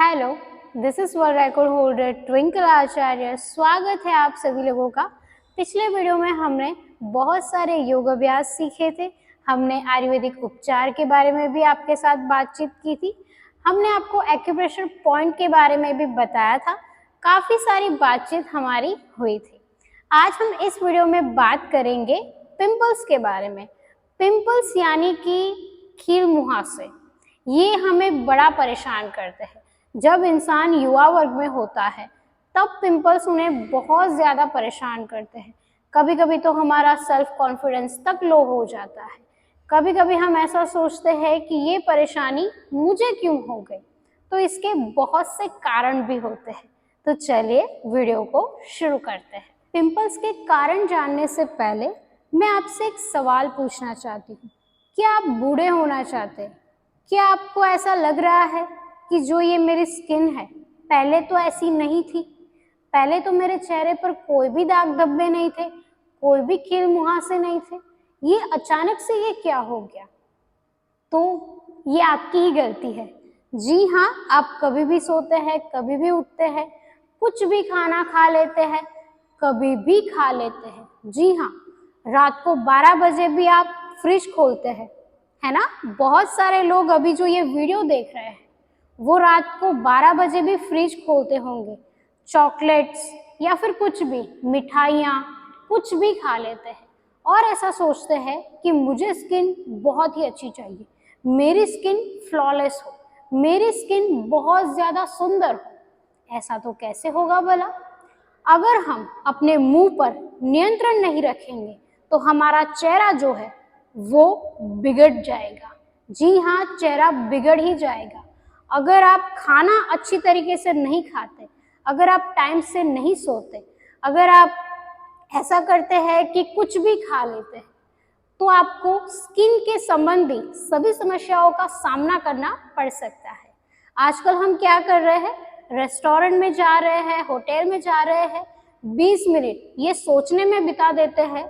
Hello, this is world record holder Twinkle Acharya. स्वागत है आप सभी लोगों का। पिछले वीडियो में हमने बहुत सारे योग अभ्यास सीखे थे। हमने आयुर्वेदिक उपचार के बारे में भी आपके साथ बातचीत की थी। हमने आपको एक्यूप्रेशर पॉइंट के बारे में भी बताया था। काफ़ी सारी बातचीत हमारी हुई थी। आज हम इस वीडियो में बात करेंगे पिंपल्स के बारे में। पिंपल्स यानी कि खील मुहासे, ये हमें बड़ा परेशान करते हैं। जब इंसान युवा वर्ग में होता है तब पिंपल्स उन्हें बहुत ज़्यादा परेशान करते हैं। कभी कभी तो हमारा सेल्फ कॉन्फिडेंस तक लो हो जाता है। कभी कभी हम ऐसा सोचते हैं कि ये परेशानी मुझे क्यों हो गई। तो इसके बहुत से कारण भी होते हैं। तो चलिए वीडियो को शुरू करते हैं। पिंपल्स के कारण जानने से पहले मैं आपसे एक सवाल पूछना चाहती हूँ। क्या आप बूढ़े होना चाहते हैं? क्या आपको ऐसा लग रहा है कि जो ये मेरी स्किन है पहले तो ऐसी नहीं थी, पहले तो मेरे चेहरे पर कोई भी दाग धब्बे नहीं थे, कोई भी खील मुहासे नहीं थे, ये अचानक से ये क्या हो गया? तो ये आपकी ही गलती है। जी हाँ, आप कभी भी सोते हैं, कभी भी उठते हैं, कुछ भी खाना खा लेते हैं, कभी भी खा लेते हैं। जी हाँ, रात को 12 बजे भी आप फ्रिज खोलते हैं, है ना? बहुत सारे लोग अभी जो ये वीडियो देख रहे हैं वो रात को 12 बजे भी फ्रिज खोलते होंगे, चॉकलेट्स या फिर कुछ भी मिठाइयाँ कुछ भी खा लेते हैं और ऐसा सोचते हैं कि मुझे स्किन बहुत ही अच्छी चाहिए, मेरी स्किन फ्लॉलेस हो, मेरी स्किन बहुत ज़्यादा सुंदर हो। ऐसा तो कैसे होगा भला? अगर हम अपने मुंह पर नियंत्रण नहीं रखेंगे तो हमारा चेहरा जो है वो बिगड़ जाएगा। जी हाँ, चेहरा बिगड़ ही जाएगा। अगर आप खाना अच्छी तरीके से नहीं खाते, अगर आप टाइम से नहीं सोते, अगर आप ऐसा करते हैं कि कुछ भी खा लेते हैं, तो आपको स्किन के संबंधी सभी समस्याओं का सामना करना पड़ सकता है। आजकल हम क्या कर रहे हैं? रेस्टोरेंट में जा रहे हैं, होटल में जा रहे हैं, 20 मिनट ये सोचने में बिता देते हैं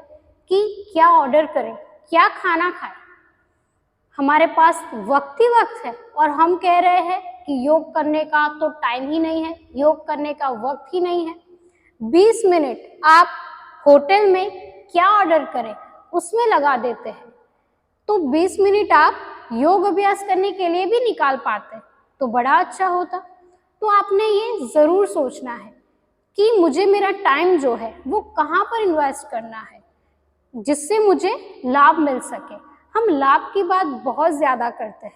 कि क्या ऑर्डर करें, क्या खाना खाएं। हमारे पास वक्त ही वक्त है और हम कह रहे हैं कि योग करने का तो टाइम ही नहीं है, योग करने का वक्त ही नहीं है। 20 मिनट आप होटल में क्या ऑर्डर करें उसमें लगा देते हैं, तो 20 मिनट आप योग अभ्यास करने के लिए भी निकाल पाते तो बड़ा अच्छा होता। तो आपने ये जरूर सोचना है कि मुझे मेरा टाइम जो है वो कहाँ पर इन्वेस्ट करना है जिससे मुझे लाभ मिल सके। हम लाभ की बात बहुत ज्यादा करते हैं,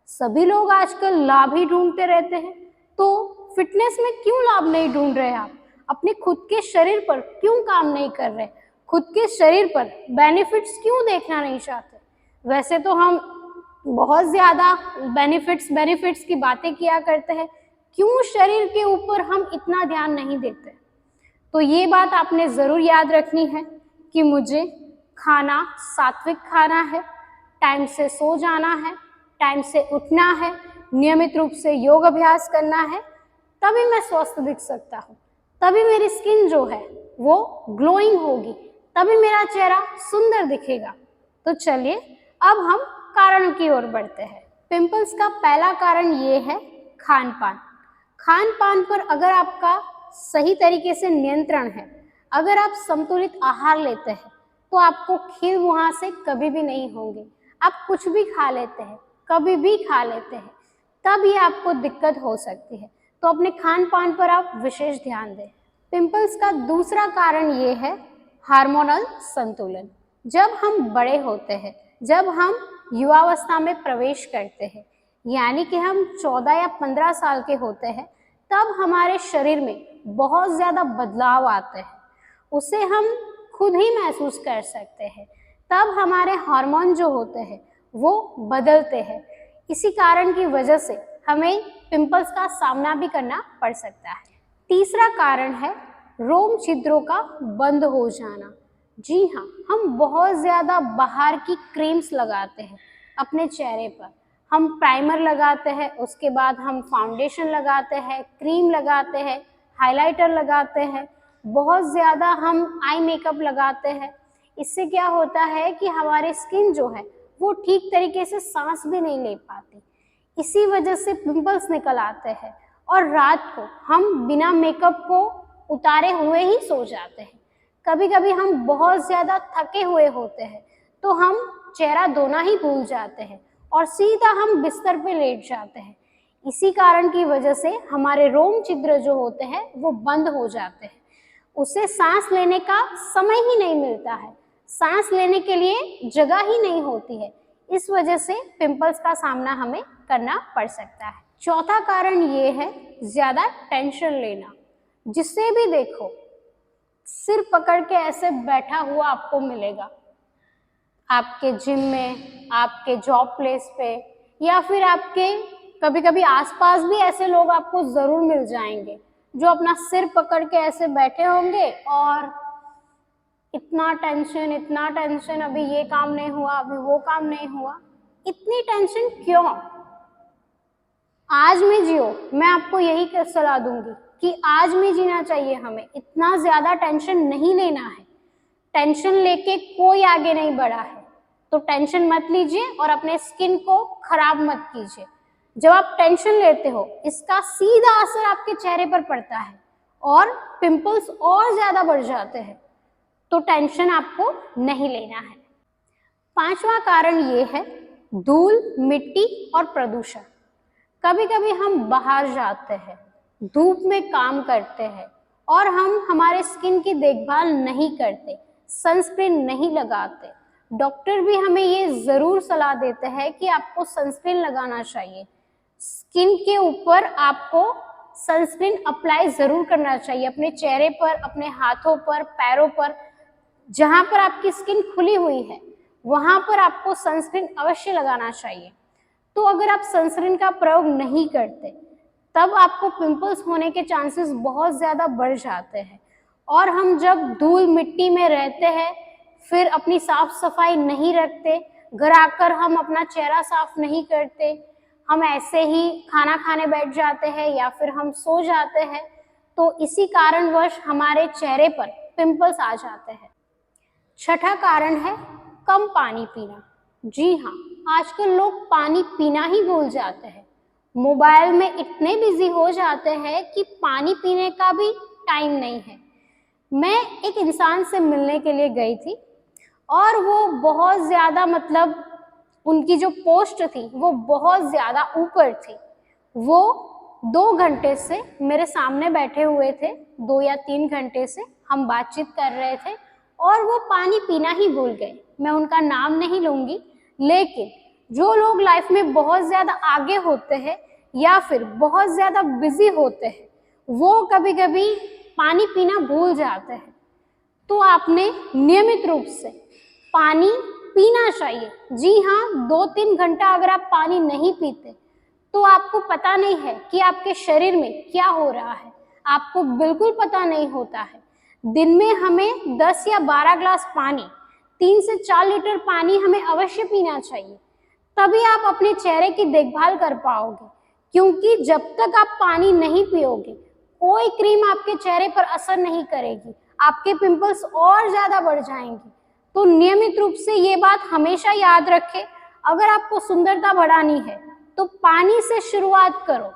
सभी लोग आजकल लाभ ही ढूंढते रहते हैं। तो फिटनेस में क्यों लाभ नहीं ढूंढ रहे? आप अपने खुद के शरीर पर क्यों काम नहीं कर रहे? खुद के शरीर पर बेनिफिट्स क्यों देखना नहीं चाहते? वैसे तो हम बहुत ज्यादा बेनिफिट्स की बातें किया करते हैं, क्यों शरीर के ऊपर हम इतना ध्यान नहीं देते? तो ये बात आपने जरूर याद रखनी है कि मुझे खाना सात्विक खाना है, टाइम से सो जाना है, टाइम से उठना है, नियमित रूप से योग अभ्यास करना है, तभी मैं स्वस्थ दिख सकता हूँ, तभी मेरी स्किन जो है वो ग्लोइंग होगी, तभी मेरा चेहरा सुंदर दिखेगा। तो चलिए अब हम कारणों की ओर बढ़ते हैं। पिंपल्स का पहला कारण ये है खान पान। खान पान पर अगर आपका सही तरीके से नियंत्रण है, अगर आप संतुलित आहार लेते हैं तो आपको खील मुहासे कभी भी नहीं होंगे। आप कुछ भी खा लेते हैं, कभी भी खा लेते हैं, तब ये आपको दिक्कत हो सकती है। तो अपने खान पान पर आप विशेष ध्यान दें। पिंपल्स का दूसरा कारण ये है हार्मोनल संतुलन। जब हम बड़े होते हैं, जब हम युवावस्था में प्रवेश करते हैं, यानी कि हम 14 या 15 साल के होते हैं, तब हमारे शरीर में बहुत ज़्यादा बदलाव आते हैं, उसे हम खुद ही महसूस कर सकते हैं। तब हमारे हार्मोन जो होते हैं वो बदलते हैं। इसी कारण की वजह से हमें पिंपल्स का सामना भी करना पड़ सकता है। तीसरा कारण है रोम छिद्रों का बंद हो जाना। जी हाँ, हम बहुत ज़्यादा बाहर की क्रीम्स लगाते हैं अपने चेहरे पर। हम प्राइमर लगाते हैं, उसके बाद हम फाउंडेशन लगाते हैं, क्रीम लगाते हैं, हाइलाइटर लगाते हैं, बहुत ज़्यादा हम आई मेकअप लगाते हैं। इससे क्या होता है कि हमारी स्किन जो है वो ठीक तरीके से सांस भी नहीं ले पाती, इसी वजह से पिंपल्स निकल आते हैं। और रात को हम बिना मेकअप को उतारे हुए ही सो जाते हैं। कभी कभी हम बहुत ज़्यादा थके हुए होते हैं तो हम चेहरा धोना ही भूल जाते हैं और सीधा हम बिस्तर पे लेट जाते हैं। इसी कारण की वजह से हमारे रोम छिद्र जो होते हैं वो बंद हो जाते हैं, उसे सांस लेने का समय ही नहीं मिलता है, सांस लेने के लिए जगह ही नहीं होती है। इस वजह से पिंपल्स का सामना हमें करना पड़ सकता है। चौथा कारण ये है ज़्यादा टेंशन लेना। जिससे भी देखो सिर पकड़ के ऐसे बैठा हुआ आपको मिलेगा, आपके जिम में, आपके जॉब प्लेस पे, या फिर आपके कभी कभी आसपास भी ऐसे लोग आपको ज़रूर मिल जाएंगे जो अपना सिर पकड़ के ऐसे बैठे होंगे और इतना टेंशन, अभी ये काम नहीं हुआ, अभी वो काम नहीं हुआ। इतनी टेंशन क्यों? आज में जियो। मैं आपको यही सलाह दूंगी कि आज में जीना चाहिए हमें, इतना ज़्यादा टेंशन नहीं लेना है। टेंशन लेके कोई आगे नहीं बढ़ा है, तो टेंशन मत लीजिए और अपने स्किन को खराब मत कीजिए। जब आप टेंशन लेते हो इसका सीधा असर आपके चेहरे पर पड़ता है और पिंपल्स और ज़्यादा बढ़ जाते हैं, तो टेंशन आपको नहीं लेना है। पांचवा कारण ये है धूल, मिट्टी और प्रदूषण। कभी कभी हम बाहर जाते हैं, धूप में काम करते हैं और हम हमारे स्किन की देखभाल नहीं करते, सनस्क्रीन नहीं लगाते। डॉक्टर भी हमें ये ज़रूर सलाह देते हैं कि आपको सनस्क्रीन लगाना चाहिए। स्किन के ऊपर आपको सनस्क्रीन अप्लाई ज़रूर करना चाहिए, अपने चेहरे पर, अपने हाथों पर, पैरों पर, जहाँ पर आपकी स्किन खुली हुई है वहाँ पर आपको सनस्क्रीन अवश्य लगाना चाहिए। तो अगर आप सनस्क्रीन का प्रयोग नहीं करते तब आपको पिंपल्स होने के चांसेस बहुत ज़्यादा बढ़ जाते हैं। और हम जब धूल मिट्टी में रहते हैं, फिर अपनी साफ सफाई नहीं रखते, घर आकर हम अपना चेहरा साफ नहीं करते, हम ऐसे ही खाना खाने बैठ जाते हैं या फिर हम सो जाते हैं, तो इसी कारणवश हमारे चेहरे पर पिंपल्स आ जाते हैं। छठा कारण है कम पानी पीना। जी हाँ, आजकल लोग पानी पीना ही भूल जाते हैं, मोबाइल में इतने बिजी हो जाते हैं कि पानी पीने का भी टाइम नहीं है। मैं एक इंसान से मिलने के लिए गई थी और वो बहुत ज़्यादा, मतलब उनकी जो पोस्ट थी वो बहुत ज़्यादा ऊपर थी। वो 2 घंटे से मेरे सामने बैठे हुए थे, 2 या 3 घंटे से हम बातचीत कर रहे थे और वो पानी पीना ही भूल गए। मैं उनका नाम नहीं लूँगी, लेकिन जो लोग लाइफ में बहुत ज़्यादा आगे होते हैं या फिर बहुत ज़्यादा बिजी होते हैं वो कभी कभी पानी पीना भूल जाते हैं। तो आपने नियमित रूप से पानी पीना चाहिए। जी हाँ, 2-3 घंटा अगर आप पानी नहीं पीते तो आपको पता नहीं है कि आपके शरीर में क्या हो रहा है, आपको बिल्कुल पता नहीं होता है। दिन में हमें 10 या 12 ग्लास पानी, 3 से 4 लीटर पानी हमें अवश्य पीना चाहिए, तभी आप अपने चेहरे की देखभाल कर पाओगे। क्योंकि जब तक आप पानी नहीं पियोगे कोई क्रीम आपके चेहरे पर असर नहीं करेगी, आपके पिंपल्स और ज़्यादा बढ़ जाएंगे। तो नियमित रूप से ये बात हमेशा याद रखें, अगर आपको सुंदरता बढ़ानी है तो पानी से शुरुआत करो,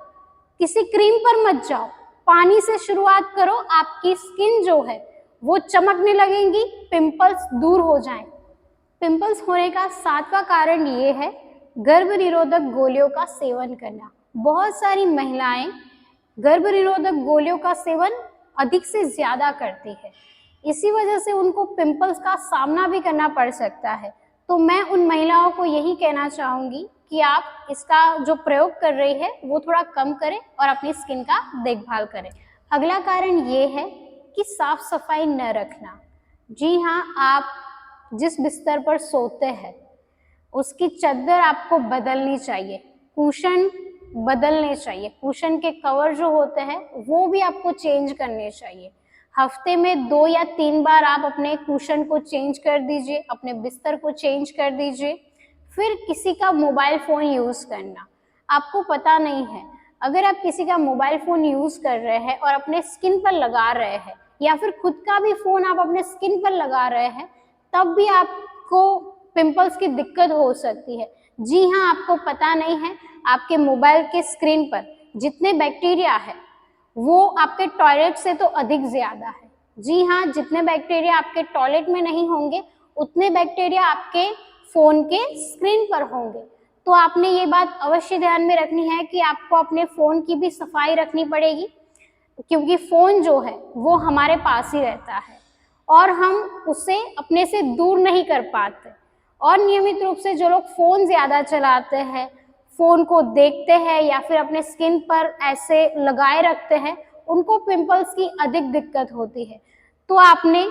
किसी क्रीम पर मत जाओ, पानी से शुरुआत करो, आपकी स्किन जो है वो चमकने लगेंगी, पिंपल्स दूर हो जाएं। पिंपल्स होने का 7वां कारण ये है गर्भ निरोधक गोलियों का सेवन करना। बहुत सारी महिलाएं गर्भ निरोधक गोलियों का सेवन अधिक से ज़्यादा करती है, इसी वजह से उनको पिंपल्स का सामना भी करना पड़ सकता है। तो मैं उन महिलाओं को यही कहना चाहूँगी कि आप इसका जो प्रयोग कर रही है वो थोड़ा कम करें और अपनी स्किन का देखभाल करें। अगला कारण ये है कि साफ सफाई न रखना। जी हाँ, आप जिस बिस्तर पर सोते हैं उसकी चादर आपको बदलनी चाहिए, कुशन बदलने चाहिए, कुशन के कवर जो होते हैं वो भी आपको चेंज करने चाहिए। हफ्ते में 2 या 3 बार आप अपने कुशन को चेंज कर दीजिए, अपने बिस्तर को चेंज कर दीजिए। फिर किसी का मोबाइल फ़ोन यूज़ करना, आपको पता नहीं है, अगर आप किसी का मोबाइल फ़ोन यूज़ कर रहे हैं और अपने स्किन पर लगा रहे हैं या फिर खुद का भी फ़ोन आप अपने स्किन पर लगा रहे हैं, तब भी आपको पिंपल्स की दिक्कत हो सकती है। जी हाँ, आपको पता नहीं है, आपके मोबाइल के स्क्रीन पर जितने बैक्टीरिया है वो आपके टॉयलेट से तो अधिक ज्यादा है। जी हाँ, जितने बैक्टीरिया आपके टॉयलेट में नहीं होंगे उतने बैक्टीरिया आपके फोन के स्क्रीन पर होंगे। तो आपने ये बात अवश्य ध्यान में रखनी है कि आपको अपने फोन की भी सफाई रखनी पड़ेगी, क्योंकि फोन जो है वो हमारे पास ही रहता है और हम उसे अपने से दूर नहीं कर पाते। और नियमित रूप से जो लोग फोन ज्यादा चलाते हैं, फोन को देखते हैं या फिर अपने स्किन पर ऐसे लगाए रखते हैं, उनको पिंपल्स की अधिक दिक्कत होती है। तो आपने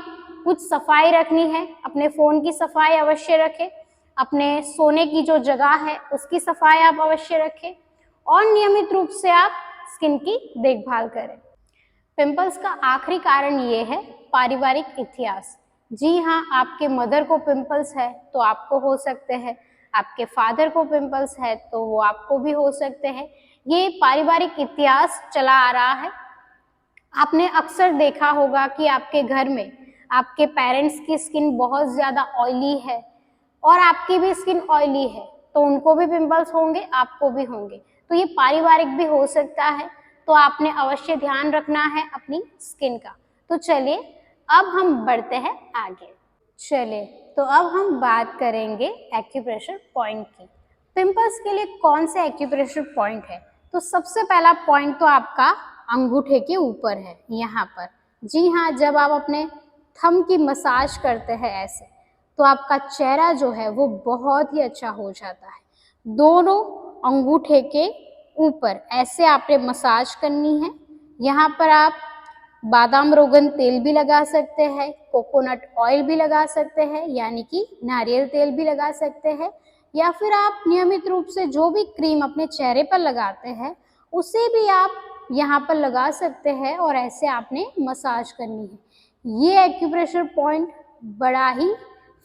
कुछ सफाई रखनी है, अपने फोन की सफाई अवश्य रखें, अपने सोने की जो जगह है उसकी सफाई आप अवश्य रखें और नियमित रूप से आप स्किन की देखभाल करें। पिंपल्स का आखिरी कारण ये है पारिवारिक इतिहास। जी हाँ, आपके मदर को पिंपल्स है तो आपको हो सकते हैं, आपके फादर को पिंपल्स है तो वो आपको भी हो सकते हैं। ये पारिवारिक इतिहास चला आ रहा है। आपने अक्सर देखा होगा कि आपके घर में आपके पेरेंट्स की स्किन बहुत ज्यादा ऑयली है और आपकी भी स्किन ऑयली है, तो उनको भी पिंपल्स होंगे, आपको भी होंगे। तो ये पारिवारिक भी हो सकता है, तो आपने अवश्य ध्यान रखना है अपनी स्किन का। तो चलिए अब हम बढ़ते हैं आगे। चलिए तो अब हम बात करेंगे एक्यूप्रेशर पॉइंट की। पिंपल्स के लिए कौन से एक्यूप्रेशर पॉइंट है? तो सबसे पहला पॉइंट तो आपका अंगूठे के ऊपर है, यहाँ पर। जी हाँ, जब आप अपने थंब की मसाज करते हैं ऐसे, तो आपका चेहरा जो है वो बहुत ही अच्छा हो जाता है। दोनों अंगूठे के ऊपर ऐसे आपने मसाज करनी है। यहाँ पर आप बादाम रोगन तेल भी लगा सकते हैं, कोकोनट ऑयल भी लगा सकते हैं, यानी कि नारियल तेल भी लगा सकते हैं, या फिर आप नियमित रूप से जो भी क्रीम अपने चेहरे पर लगाते हैं उसे भी आप यहाँ पर लगा सकते हैं और ऐसे आपने मसाज करनी है। ये एक्यूप्रेशर पॉइंट बड़ा ही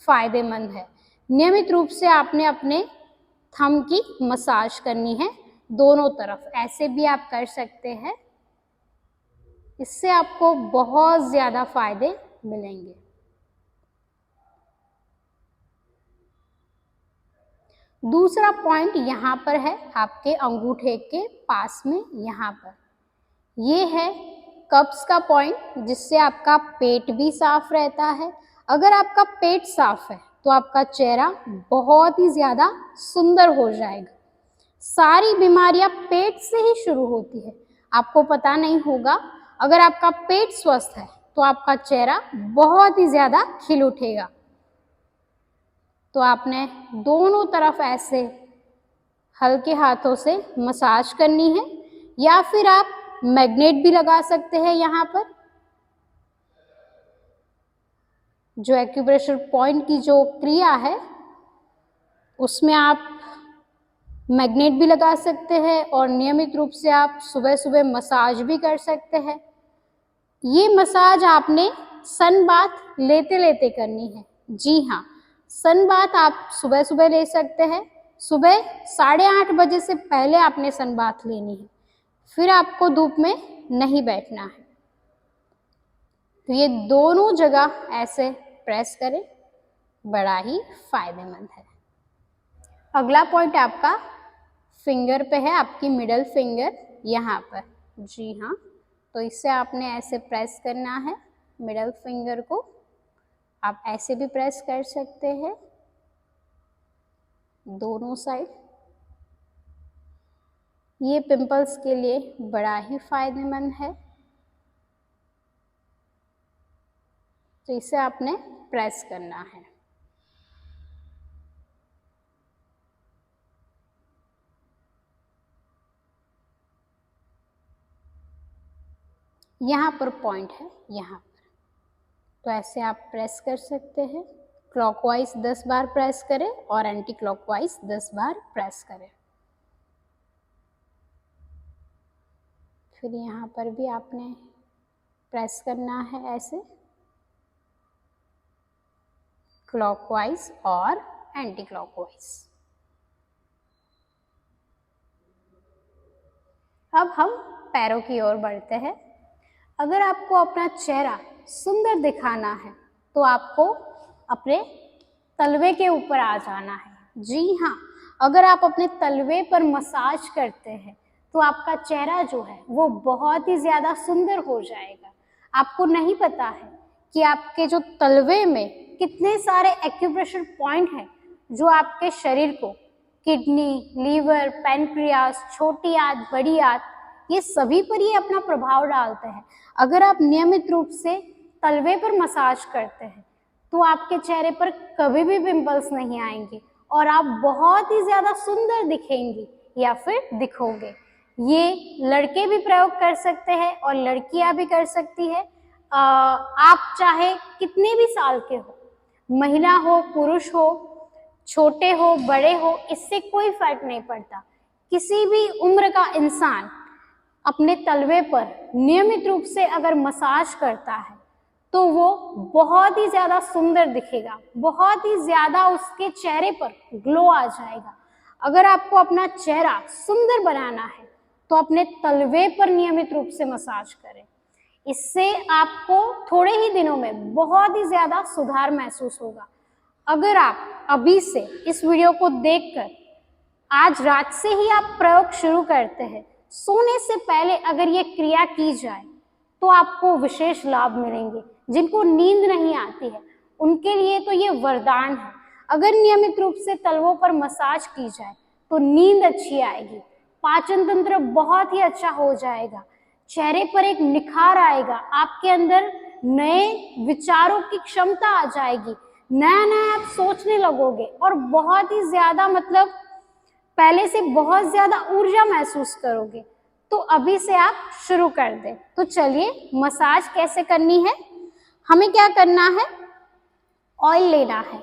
फायदेमंद है। नियमित रूप से आपने अपने थंब की मसाज करनी है दोनों तरफ, ऐसे भी आप कर सकते हैं। इससे आपको बहुत ज्यादा फायदे मिलेंगे। दूसरा पॉइंट यहाँ पर है आपके अंगूठे के पास में, यहाँ पर ये है कब्ज का पॉइंट, जिससे आपका पेट भी साफ रहता है। अगर आपका पेट साफ है तो आपका चेहरा बहुत ही ज्यादा सुंदर हो जाएगा। सारी बीमारियां पेट से ही शुरू होती है, आपको पता नहीं होगा। अगर आपका पेट स्वस्थ है तो आपका चेहरा बहुत ही ज्यादा खिल उठेगा। तो आपने दोनों तरफ ऐसे हल्के हाथों से मसाज करनी है, या फिर आप मैग्नेट भी लगा सकते हैं। यहाँ पर जो एक्यूप्रेशर पॉइंट की जो क्रिया है उसमें आप मैग्नेट भी लगा सकते हैं और नियमित रूप से आप सुबह सुबह मसाज भी कर सकते हैं। ये मसाज आपने सन बाथ लेते लेते करनी है। जी हाँ, सन बाथ आप सुबह सुबह ले सकते हैं। सुबह 8:30 बजे से पहले आपने सन बाथ लेनी है, फिर आपको धूप में नहीं बैठना है। तो ये दोनों जगह ऐसे प्रेस करें, बड़ा ही फायदेमंद है। अगला पॉइंट आपका फिंगर पे है, आपकी मिडल फिंगर यहाँ पर। जी हाँ, तो इससे आपने ऐसे प्रेस करना है मिडल फिंगर को। आप ऐसे भी प्रेस कर सकते हैं दोनों साइड। ये पिंपल्स के लिए बड़ा ही फायदेमंद है, तो इसे आपने प्रेस करना है। यहाँ पर पॉइंट है, यहाँ पर। तो ऐसे आप प्रेस कर सकते हैं। क्लॉकवाइज 10 बार प्रेस करें और एंटी क्लॉकवाइज 10 बार प्रेस करें। फिर यहाँ पर भी आपने प्रेस करना है ऐसे, क्लॉकवाइज और एंटी क्लॉकवाइज। अब हम पैरों की ओर बढ़ते हैं। अगर आपको अपना चेहरा सुंदर दिखाना है तो आपको अपने तलवे के ऊपर आ जाना है। जी हाँ, अगर आप अपने तलवे पर मसाज करते हैं तो आपका चेहरा जो है वो बहुत ही ज्यादा सुंदर हो जाएगा। आपको नहीं पता है कि आपके जो तलवे में कितने सारे एक्यूप्रेशर पॉइंट हैं जो आपके शरीर को किडनी, लीवर, पैनक्रियास, छोटी आंत, बड़ी आंत, ये सभी पर ये अपना प्रभाव डालते हैं। अगर आप नियमित रूप से तलवे पर मसाज करते हैं तो आपके चेहरे पर कभी भी पिंपल्स नहीं आएंगे और आप बहुत ही ज्यादा सुंदर दिखेंगी या फिर दिखोगे। ये लड़के भी प्रयोग कर सकते हैं और लड़कियां भी कर सकती है। आप चाहे कितने भी साल के हो, महिला हो, पुरुष हो, छोटे हो, बड़े हो, इससे कोई फर्क नहीं पड़ता। किसी भी उम्र का इंसान अपने तलवे पर नियमित रूप से अगर मसाज करता है तो वो बहुत ही ज्यादा सुंदर दिखेगा, बहुत ही ज्यादा उसके चेहरे पर ग्लो आ जाएगा। अगर आपको अपना चेहरा सुंदर बनाना है तो अपने तलवे पर नियमित रूप से मसाज करें। इससे आपको थोड़े ही दिनों में बहुत ही ज्यादा सुधार महसूस होगा। अगर आप अभी से इस वीडियो को देखकर आज रात से ही आप प्रयोग शुरू करते हैं, सोने से पहले अगर ये क्रिया की जाए तो आपको विशेष लाभ मिलेंगे। जिनको नींद नहीं आती है उनके लिए तो ये वरदान है। अगर नियमित रूप से तलवों पर मसाज की जाए तो नींद अच्छी आएगी, पाचन तंत्र बहुत ही अच्छा हो जाएगा, चेहरे पर एक निखार आएगा, आपके अंदर नए विचारों की क्षमता आ जाएगी, नया नया आप सोचने लगोगे और बहुत ही ज्यादा मतलब पहले से बहुत ज्यादा ऊर्जा महसूस करोगे। तो अभी से आप शुरू कर दें। तो चलिए मसाज कैसे करनी है। हमें क्या करना है, ऑयल लेना है।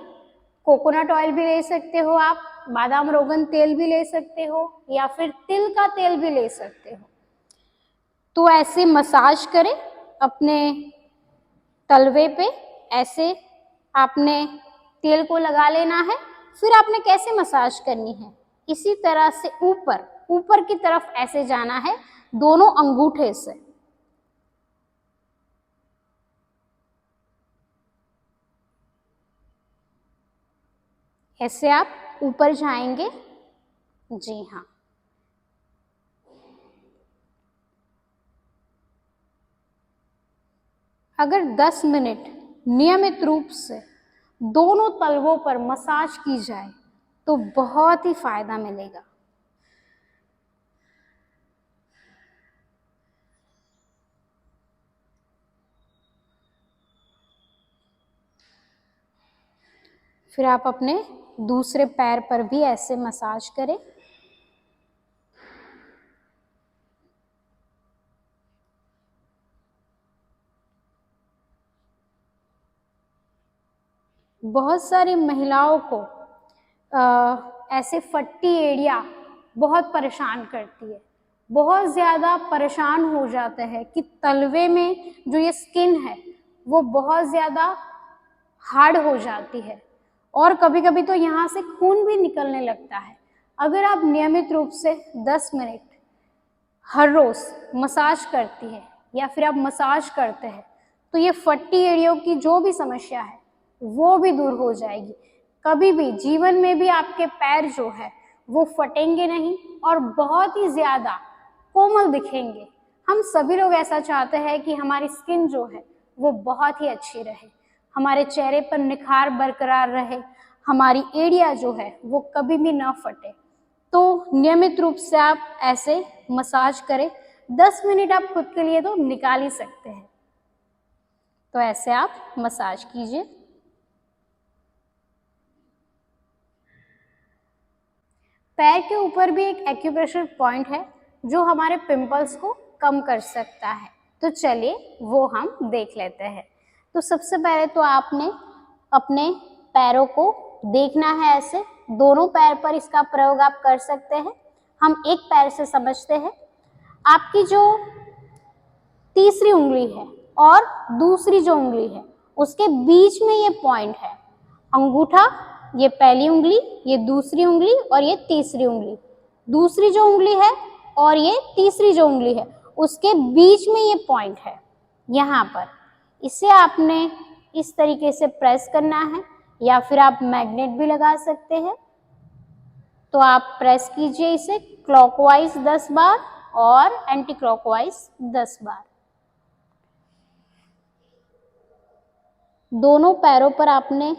कोकोनट ऑयल भी ले सकते हो आप, बादाम रोगन तेल भी ले सकते हो या फिर तिल का तेल भी ले सकते हो। तो ऐसे मसाज करें अपने तलवे पे, ऐसे आपने तेल को लगा लेना है। फिर आपने कैसे मसाज करनी है, इसी तरह से ऊपर ऊपर की तरफ ऐसे जाना है दोनों अंगूठे से। ऐसे आप ऊपर जाएंगे। जी हाँ, अगर 10 मिनट नियमित रूप से दोनों तलवों पर मसाज की जाए तो बहुत ही फायदा मिलेगा। फिर आप अपने दूसरे पैर पर भी ऐसे मसाज करें। बहुत सारी महिलाओं को ऐसे फट्टी एड़िया बहुत परेशान करती है, बहुत ज़्यादा परेशान हो जाते हैं कि तलवे में जो ये स्किन है वो बहुत ज़्यादा हार्ड हो जाती है और कभी कभी तो यहाँ से खून भी निकलने लगता है। अगर आप नियमित रूप से 10 मिनट हर रोज मसाज करती है या फिर आप मसाज करते हैं तो ये फट्टी एड़ियों की जो भी समस्या है वो भी दूर हो जाएगी। कभी भी जीवन में भी आपके पैर जो है वो फटेंगे नहीं और बहुत ही ज्यादा कोमल दिखेंगे। हम सभी लोग ऐसा चाहते हैं कि हमारी स्किन जो है वो बहुत ही अच्छी रहे, हमारे चेहरे पर निखार बरकरार रहे, हमारी एड़िया जो है वो कभी भी ना फटे। तो नियमित रूप से आप ऐसे मसाज करें। 10 मिनट आप खुद के लिए तो निकाल ही सकते हैं। तो ऐसे आप मसाज कीजिए। पैर के ऊपर भी एक एक्यूप्रेशर पॉइंट है जो हमारे पिंपल्स को कम कर सकता है। तो चलिए वो हम देख लेते हैं। तो सबसे पहले तो आपने अपने पैरों को देखना है, ऐसे दोनों पैर पर इसका प्रयोग आप कर सकते हैं। हम एक पैर से समझते हैं। आपकी जो तीसरी उंगली है और दूसरी जो उंगली है उसके बीच में ये पॉइंट है। अंगूठा, ये पहली उंगली, ये दूसरी उंगली और ये तीसरी उंगली। दूसरी जो उंगली है और ये तीसरी जो उंगली है उसके बीच में ये पॉइंट है यहाँ पर। इसे आपने इस तरीके से प्रेस करना है या फिर आप मैग्नेट भी लगा सकते हैं। तो आप प्रेस कीजिए इसे क्लॉकवाइज 10 बार और एंटी क्लॉकवाइज 10 बार। दोनों पैरों पर आपने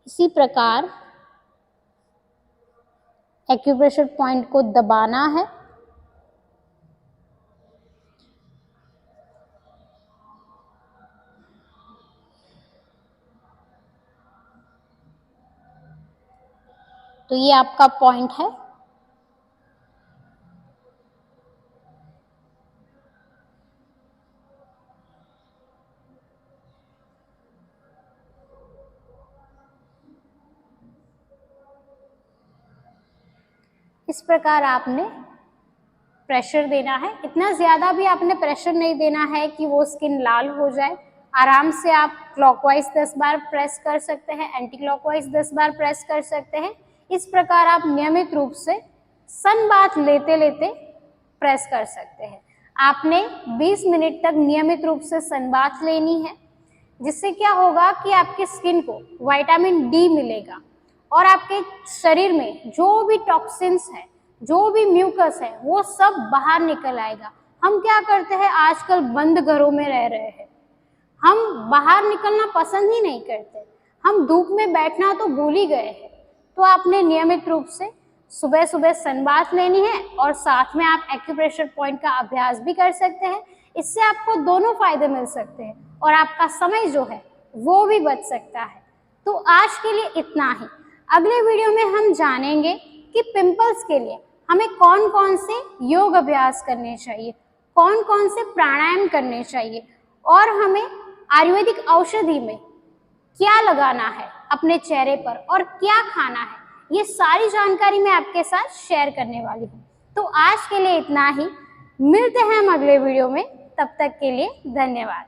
इसी प्रकार एक्यूप्रेशर पॉइंट को दबाना है। तो ये आपका पॉइंट है। इस प्रकार आपने प्रेशर देना है। इतना ज़्यादा भी आपने प्रेशर नहीं देना है कि वो स्किन लाल हो जाए। आराम से आप क्लॉकवाइज 10 बार प्रेस कर सकते हैं, एंटी क्लॉकवाइज 10 बार प्रेस कर सकते हैं। इस प्रकार आप नियमित रूप से सन बाथ लेते लेते प्रेस कर सकते हैं। आपने 20 मिनट तक नियमित रूप से सन बाथ लेनी है, जिससे क्या होगा कि आपकी स्किन को विटामिन डी मिलेगा और आपके शरीर में जो भी टॉक्सिन्स है, जो भी म्यूकस है, वो सब बाहर निकल आएगा। हम क्या करते हैं, आजकल बंद घरों में रह रहे हैं, हम बाहर निकलना पसंद ही नहीं करते, हम धूप में बैठना तो भूल ही गए हैं। तो आपने नियमित रूप से सुबह सुबह सन बाथ लेनी है और साथ में आप एक्यूप्रेशर पॉइंट का अभ्यास भी कर सकते हैं। इससे आपको दोनों फायदे मिल सकते हैं और आपका समय जो है वो भी बच सकता है। तो आज के लिए इतना ही। अगले वीडियो में हम जानेंगे कि पिंपल्स के लिए हमें कौन कौन से योग अभ्यास करने चाहिए, कौन कौन से प्राणायाम करने चाहिए और हमें आयुर्वेदिक औषधि में क्या लगाना है अपने चेहरे पर और क्या खाना है। ये सारी जानकारी मैं आपके साथ शेयर करने वाली हूँ। तो आज के लिए इतना ही। मिलते हैं हम अगले वीडियो में। तब तक के लिए धन्यवाद।